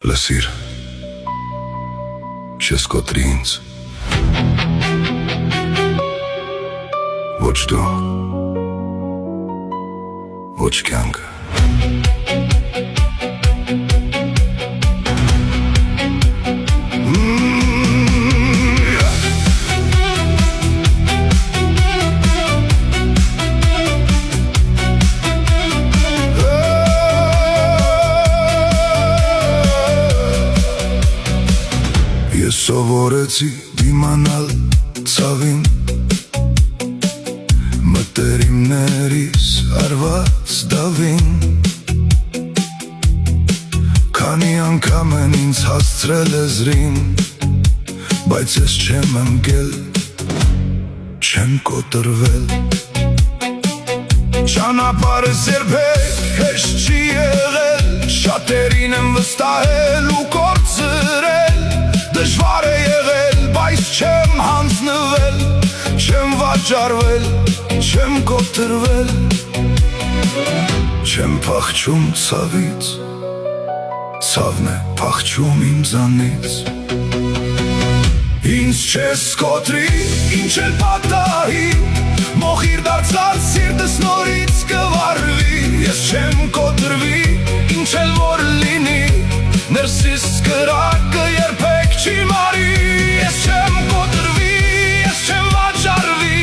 Լսիր, չես կոտրի ինձ, ոչ դու, ոչ կյանքը։ Ես սովորեցի դիմանալ ցավին, մտերիմներիս արված դավին, քանի անգամ են ինձ հասցրել եզրին, բայց ես չեմ ընկել, չեմ կոտրվել։ Ճանապարհս երբեք հեշտ չի եղել, շատերին եմ վստահել ու կորցրել, դժվար է եղել, բայց չեմ հանձնվել, չեմ վաճառվել, չեմ կոտրվել, չեմ փախչում ցավից, ցավն է փախչում ինձանից։ Ինձ չես կոտրի, ինչ էլ պատահի, մոխիր դարձած սիրտս նորից կվառվի, ես չեմ կոտրվի, ինչ էլ որ լինի, ներսիս կրակը երբեք չի մարի, ես չեմ կոտրվի, ես չեմ վաճառվի,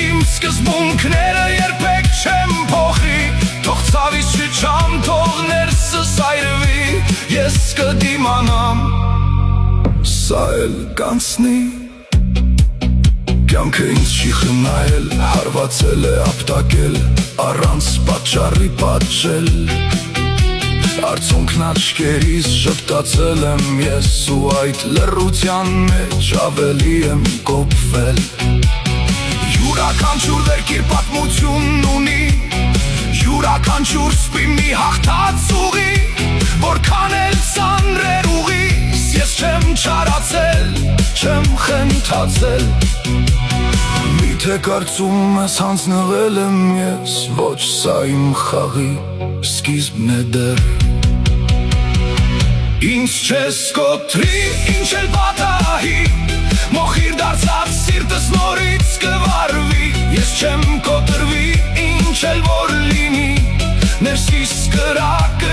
իմ սկզբունքները երբեք չեմ փոխի, թող ցավից չչամ, թող ներսս այրվի, ես կդիմանամ, սա էլ կանցնի։ Կյանքը ինձ չի խնայել, հարվածել է ապտակել, առանց պատճառի պատժել, արցունքն աչքերիս շպտացել եմ ես ու այդ լռության մեջ ավելի եմ կոփվել։ Յուրաքանչյուր վերքիր պատմություն ունի, յուրաքանչյուր սպի մի հաղթած ուղի, որքան էլ ծանրեր ուղիս, ես չեմ չարացել, չեմ խնդացել։ Միթե կարծում ես հանձնվել եմ ես, ոչ սա իմ խաղի սկիզբն է դեռ։ Ինձ չես կոտրի, ինչ էլ պատահի, մոխիր դարձած սիրտս նորից կվառվի, ես չեմ կոտրվի, ինչ էլ որ լինի, ներսիս կրակը